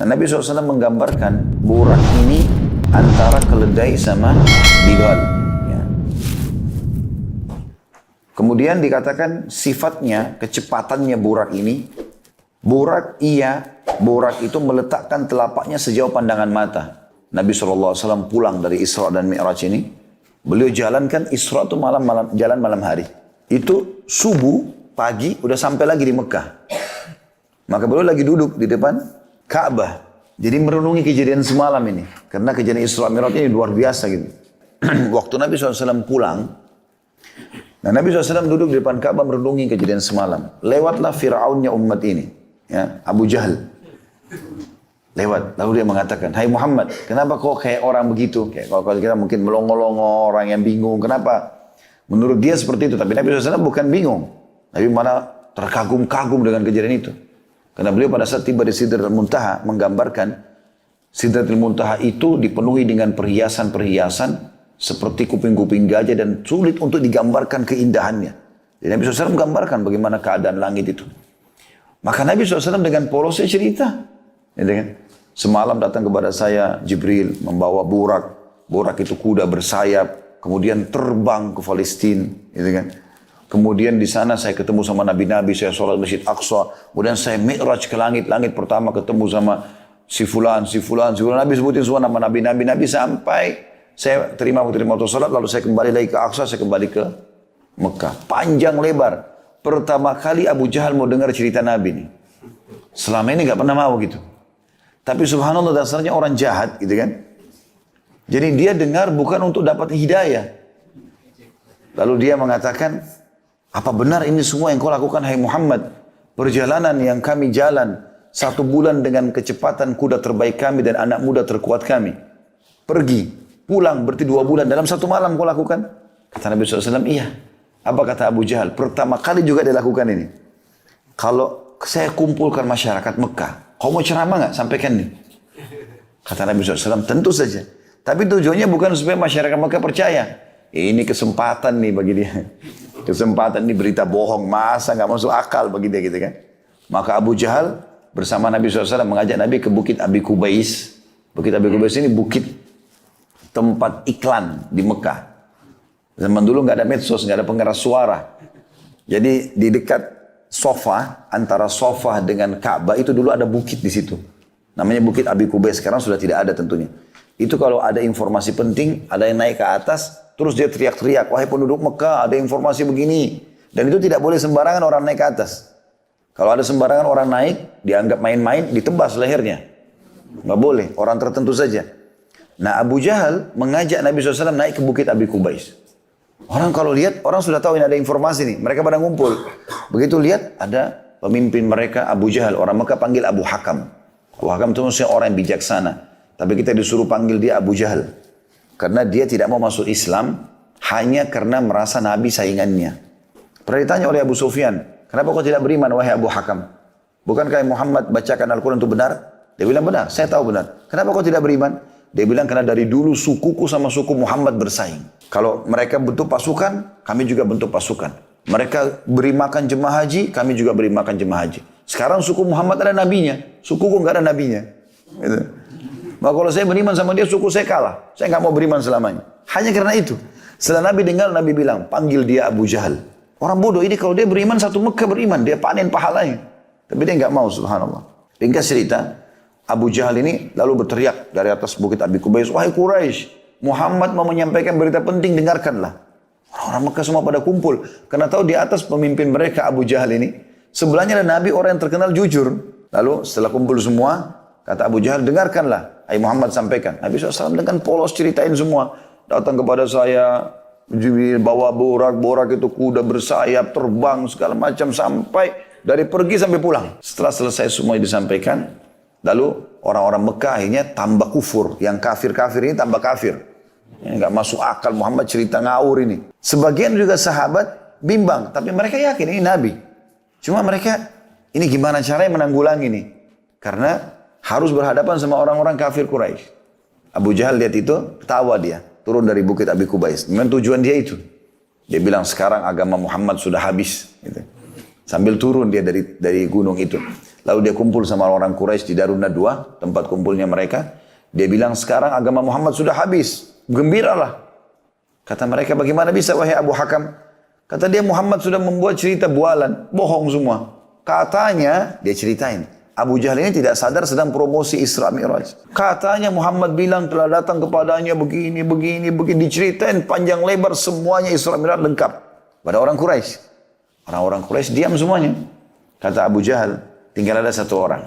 Nah, Nabi SAW menggambarkan burak ini antara keledai sama bigal. Ya. Kemudian dikatakan sifatnya, kecepatannya burak ini, burak itu meletakkan telapaknya sejauh pandangan mata. Nabi SAW pulang dari Isra dan Mi'raj ini, beliau jalankan Isra itu jalan malam hari. Itu subuh, pagi, udah sampai lagi di Mekah. Maka beliau lagi duduk di depan Ka'bah. Jadi merenungi kejadian semalam ini. Karena kejadian Isra Mi'raj ini luar biasa gitu. Waktu Nabi SAW pulang, nah Nabi SAW duduk di depan Ka'bah merenungi kejadian semalam. Lewatlah Fir'aunnya umat ini. Ya, Abu Jahal. Lewat. Lalu dia mengatakan, hai Muhammad, kenapa kok kayak orang begitu? Kayak kalau kita mungkin melongo-longo, orang yang bingung. Kenapa? Menurut dia seperti itu. Tapi Nabi SAW bukan bingung. Nabi malah terkagum-kagum dengan kejadian itu. Karena beliau pada saat tiba di Sidratul Muntaha menggambarkan Sidratul Muntaha itu dipenuhi dengan perhiasan-perhiasan seperti kuping-kuping gajah dan sulit untuk digambarkan keindahannya. Jadi Nabi SAW menggambarkan bagaimana keadaan langit itu. Maka Nabi SAW dengan polosnya cerita. Gitu kan? Semalam datang kepada saya Jibril membawa burak. Burak itu kuda bersayap. Kemudian terbang ke Palestina. Gitu kan? Kemudian di sana saya ketemu sama Nabi-Nabi. Saya sholat Masjid Aqsa. Kemudian saya mi'raj ke langit. Langit pertama ketemu sama si fulan. Nabi sebutin semua nama Nabi-Nabi sampai saya terima waktu sholat. Lalu saya kembali lagi ke Aqsa. Saya kembali ke Mekah. Panjang lebar. Pertama kali Abu Jahal mau dengar cerita Nabi nih. Selama ini gak pernah mau gitu. Tapi subhanallah dasarnya orang jahat gitu kan. Jadi dia dengar bukan untuk dapat hidayah. Lalu dia mengatakan, apa benar ini semua yang kau lakukan hai Muhammad? Perjalanan yang kami jalan 1 bulan dengan kecepatan kuda terbaik kami dan anak muda terkuat kami. Pergi, pulang berarti 2 bulan dalam 1 malam kau lakukan? Kata Nabi SAW, iya. Apa kata Abu Jahal? Pertama kali juga dia lakukan ini. Kalau saya kumpulkan masyarakat Mekah, kau mau ceramah nggak? Sampaikan nih. Kata Nabi SAW, tentu saja. Tapi tujuannya bukan supaya masyarakat Mekah percaya. Ini kesempatan nih bagi dia. Kesempatan ini berita bohong. Masa nggak masuk akal bagi dia gitu kan. Maka Abu Jahal bersama Nabi SAW mengajak Nabi ke Bukit Abi Kubais. Bukit Abi Kubais ini bukit tempat iklan di Mekah. Zaman dulu nggak ada medsos, nggak ada pengeras suara. Jadi di dekat Sofa, antara Sofa dengan Ka'bah itu dulu ada bukit di situ. Namanya Bukit Abi Kubais, sekarang sudah tidak ada tentunya. Itu kalau ada informasi penting, ada yang naik ke atas, terus dia teriak-teriak, wahai penduduk Mekah, ada informasi begini. Dan itu tidak boleh sembarangan orang naik ke atas. Kalau ada sembarangan orang naik, dianggap main-main, ditebas lehernya. Nggak boleh, orang tertentu saja. Nah Abu Jahal mengajak Nabi SAW naik ke Bukit Abi Kubais. Orang kalau lihat, orang sudah tahu ini ada informasi nih. Mereka pada ngumpul. Begitu lihat, ada pemimpin mereka Abu Jahal. Orang Mekah panggil Abu Hakam. Abu Hakam itu maksudnya orang yang bijaksana. Tapi kita disuruh panggil dia Abu Jahal. Karena dia tidak mau masuk Islam hanya karena merasa Nabi saingannya. Pernah ditanya oleh Abu Sufyan, kenapa kau tidak beriman wahai Abu Hakam? Bukankah Muhammad bacakan Al-Quran itu benar? Dia bilang benar, saya tahu benar. Kenapa kau tidak beriman? Dia bilang karena dari dulu sukuku sama suku Muhammad bersaing. Kalau mereka bentuk pasukan, kami juga bentuk pasukan. Mereka beri makan jemaah haji, kami juga beri makan jemaah haji. Sekarang suku Muhammad ada nabinya, sukuku nggak ada nabinya. Gitu. Maka kalau saya beriman sama dia, suku saya kalah. Saya nggak mau beriman selamanya. Hanya karena itu. Setelah Nabi dengar, Nabi bilang, panggil dia Abu Jahal. Orang bodoh ini kalau dia beriman, satu Mekah beriman, dia panen pahalanya. Tapi dia nggak mau, subhanallah. Ringkas cerita, Abu Jahal ini lalu berteriak dari atas Bukit Abi Kubais, wahai Quraisy, Muhammad mau menyampaikan berita penting, dengarkanlah. Orang Mekah semua pada kumpul. Karena tahu di atas pemimpin mereka Abu Jahal ini, sebelahnya ada Nabi orang yang terkenal jujur. Lalu setelah kumpul semua, kata Abu Jahal, dengarkanlah. Hai Muhammad sampaikan. Nabi SAW dengan polos ceritain semua. Datang kepada saya, bawa borak itu kuda bersayap, terbang, segala macam. Sampai dari pergi sampai pulang. Setelah selesai semua disampaikan, lalu orang-orang Mekah akhirnya tambah kufur. Yang kafir-kafir ini tambah kafir. Ini nggak masuk akal, Muhammad cerita ngawur ini. Sebagian juga sahabat bimbang, tapi mereka yakin ini Nabi. Cuma mereka, ini gimana caranya menanggulangi ini? Karena harus berhadapan sama orang-orang kafir Quraisy. Abu Jahal lihat itu, ketawa dia. Turun dari Bukit Abi Kubais. Memang tujuan dia itu. Dia bilang sekarang agama Muhammad sudah habis. Gitu. Sambil turun dia dari gunung itu. Lalu dia kumpul sama orang Quraisy di Darun Nadwa, tempat kumpulnya mereka. Dia bilang, sekarang agama Muhammad sudah habis. Gembiralah. Kata mereka, bagaimana bisa wahai Abu Hakam? Kata dia, Muhammad sudah membuat cerita bualan. Bohong semua. Katanya, dia ceritain. Abu Jahal ini tidak sadar sedang promosi Isra Mi'raj. Katanya Muhammad bilang telah datang kepadanya begini. Diceritain panjang lebar semuanya Isra Mi'raj lengkap. Pada orang Quraisy. Orang-orang Quraisy diam semuanya. Kata Abu Jahal, tinggal ada satu orang.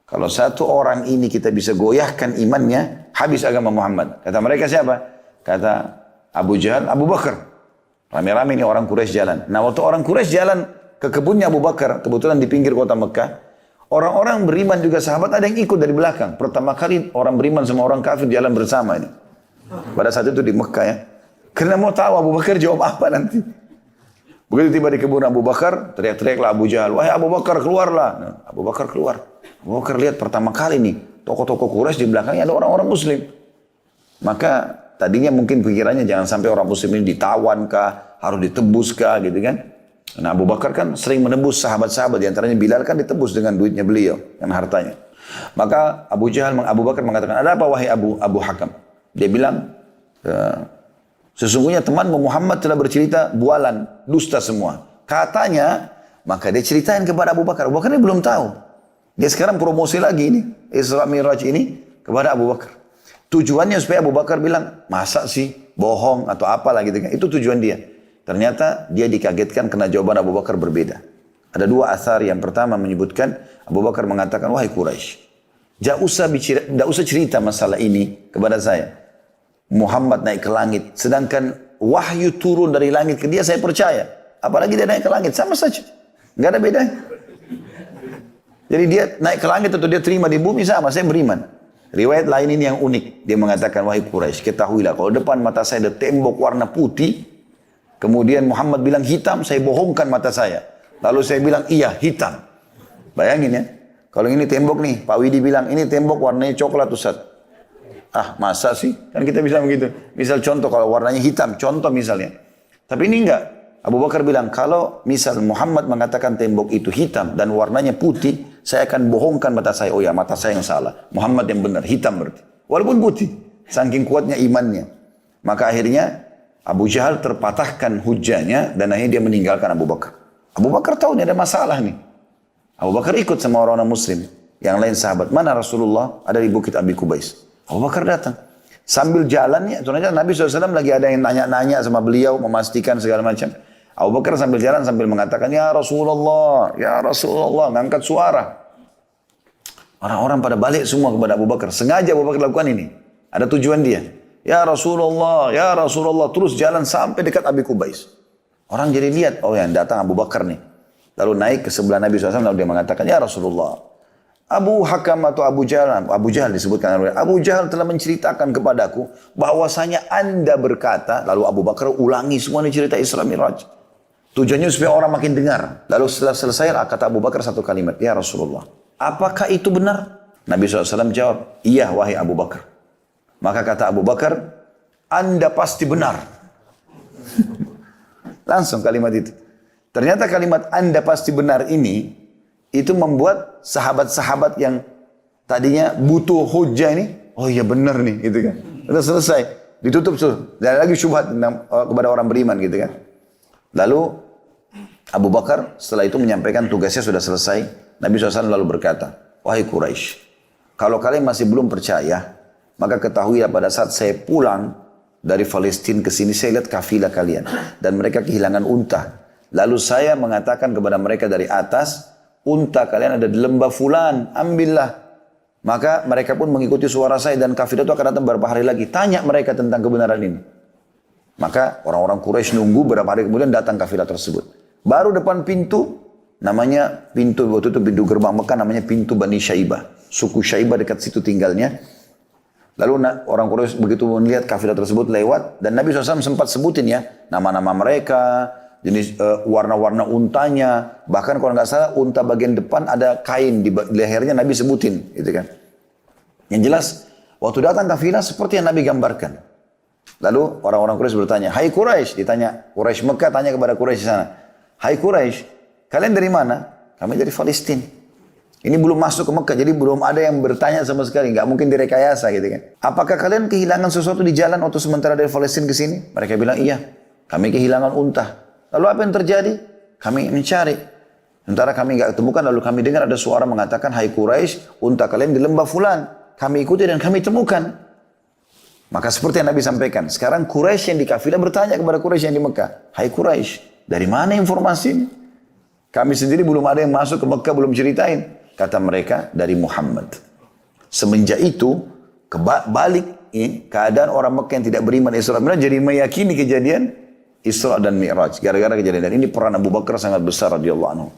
Kalau satu orang ini kita bisa goyahkan imannya, habis agama Muhammad. Kata mereka siapa? Kata Abu Jahal, Abu Bakar. Rame-rame ini orang Quraisy jalan. Nah waktu orang Quraisy jalan ke kebunnya Abu Bakar, kebetulan di pinggir kota Mekah, orang-orang beriman juga sahabat ada yang ikut dari belakang. Pertama kali orang beriman sama orang kafir jalan bersama ini. Pada saat itu di Mekah ya. Karena mau tahu Abu Bakar jawab apa nanti. Begitu tiba di kebun Abu Bakar, teriak-teriaklah Abu Jahal, wahai Abu Bakar keluarlah. Nah, Abu Bakar keluar. Abu Bakar lihat pertama kali nih, tokoh-tokoh Quraisy di belakangnya ada orang-orang Muslim. Maka tadinya mungkin pikirannya jangan sampai orang Muslim ini ditawan kah, harus ditebus kah gitu kan. Nah Abu Bakar kan sering menebus sahabat-sahabat, diantaranya Bilal kan ditebus dengan duitnya beliau, dengan hartanya. Maka Abu Bakar mengatakan, ada apa wahai Abu Hakam? Dia bilang, sesungguhnya temanmu Muhammad telah bercerita bualan, dusta semua. Katanya, maka dia ceritain kepada Abu Bakar. Abu Bakar ini belum tahu. Dia sekarang promosi lagi ini, Isra Mi'raj ini kepada Abu Bakar. Tujuannya supaya Abu Bakar bilang, masa sih bohong atau apalah gitu kan. Itu tujuan dia. Ternyata dia dikagetkan karena jawaban Abu Bakar berbeda. Ada dua asar. Yang pertama menyebutkan Abu Bakar mengatakan, wahai Quraisy, tidak usah cerita masalah ini kepada saya. Muhammad naik ke langit, sedangkan wahyu turun dari langit ke dia, saya percaya. Apalagi dia naik ke langit, sama saja. Nggak ada bedanya. Jadi dia naik ke langit atau dia terima di bumi sama, saya beriman. Riwayat lain ini yang unik. Dia mengatakan, wahai Quraisy, ketahuilah kalau depan mata saya ada tembok warna putih, kemudian Muhammad bilang hitam, saya bohongkan mata saya. Lalu saya bilang, iya hitam. Bayangin ya, kalau ini tembok nih, Pak Widi bilang, ini tembok warnanya coklat Ustaz. Ah masa sih? Kan kita bisa begitu. Misal contoh kalau warnanya hitam, contoh misalnya. Tapi ini enggak. Abu Bakar bilang, kalau misal Muhammad mengatakan tembok itu hitam dan warnanya putih, saya akan bohongkan mata saya. Oh ya, mata saya yang salah. Muhammad yang benar, hitam berarti. Walaupun putih. Saking kuatnya imannya. Maka akhirnya Abu Jahal terpatahkan hujahnya dan akhirnya dia meninggalkan Abu Bakar. Abu Bakar tahu ini ada masalah nih. Abu Bakar ikut sama orang-orang Muslim. Yang lain sahabat. Mana Rasulullah? Ada di Bukit Abi Kubais. Abu Bakar datang. Sambil jalannya, sebenarnya Nabi SAW lagi ada yang nanya-nanya sama beliau, memastikan segala macam. Abu Bakar sambil jalan sambil mengatakan, ya Rasulullah, ngangkat suara. Orang-orang pada balik semua kepada Abu Bakar. Sengaja Abu Bakar lakukan ini. Ada tujuan dia. Ya Rasulullah, terus jalan sampai dekat Abi Kubais. Orang jadi lihat, oh yang datang Abu Bakar nih. Lalu naik ke sebelah Nabi SAW, lalu dia mengatakan, ya Rasulullah, Abu Hakam atau Abu Jahal disebutkan. Abu Jahal telah menceritakan kepadaku bahwasanya Anda berkata, lalu Abu Bakar ulangi semua ini cerita Isra Mi'raj. Tujuannya supaya orang makin dengar. Lalu setelah selesai, kata Abu Bakar satu kalimat, ya Rasulullah, apakah itu benar? Nabi SAW jawab, iya wahai Abu Bakar. Maka kata Abu Bakar, Anda pasti benar. Langsung kalimat itu. Ternyata kalimat Anda pasti benar ini, itu membuat sahabat-sahabat yang tadinya butuh hujah ini, oh iya benar nih, gitu kan. Sudah selesai, ditutup tuh. Dan lagi syubhat kepada orang beriman, gitu kan. Lalu Abu Bakar setelah itu menyampaikan tugasnya sudah selesai. Nabi SAW lalu berkata, wahai Quraisy, kalau kalian masih belum percaya, maka ketahuilah pada saat saya pulang dari Palestina ke sini, saya lihat kafilah kalian. Dan mereka kehilangan unta. Lalu saya mengatakan kepada mereka dari atas, unta kalian ada di lembah fulan, ambillah. Maka mereka pun mengikuti suara saya dan kafilah itu akan datang beberapa hari lagi. Tanya mereka tentang kebenaran ini. Maka orang-orang Quraisy nunggu beberapa hari kemudian datang kafilah tersebut. Baru depan pintu, namanya pintu, waktu itu pintu gerbang Mekah namanya pintu Bani Syaibah. Suku Syaibah dekat situ tinggalnya. Lalu orang Quraisy begitu melihat kafilah tersebut lewat dan Nabi SAW sempat sebutin ya nama-nama mereka, jenis warna-warna untanya, bahkan kalau nggak salah unta bagian depan ada kain di lehernya Nabi sebutin, gitu kan. Yang jelas waktu datang kafilah seperti yang Nabi gambarkan. Lalu orang-orang Quraisy bertanya, hai Quraisy, ditanya Quraisy Mekah tanya kepada Quraisy sana, hai Quraisy, kalian dari mana? Kami dari Palestina. Ini belum masuk ke Mekah, jadi belum ada yang bertanya sama sekali. Nggak mungkin direkayasa gitu kan. Apakah kalian kehilangan sesuatu di jalan waktu sementara dari Palestina ke sini? Mereka bilang, iya. Kami kehilangan unta. Lalu apa yang terjadi? Kami mencari. Sementara kami nggak ketemukan, lalu kami dengar ada suara mengatakan, hai Quraisy, unta kalian di lembah fulan. Kami ikuti dan kami temukan. Maka seperti yang Nabi sampaikan, sekarang Quraisy yang di kafilah bertanya kepada Quraisy yang di Mekah, hai Quraisy, dari mana informasi ini? Kami sendiri belum ada yang masuk ke Mekah, belum ceritain. Kata mereka, dari Muhammad. Semenjak itu, balik keadaan orang Mekah yang tidak beriman Isra Mi'raj jadi meyakini kejadian Isra dan Mi'raj. Gara-gara kejadian. Dan ini peran Abu Bakar sangat besar radhiyallahu anhu.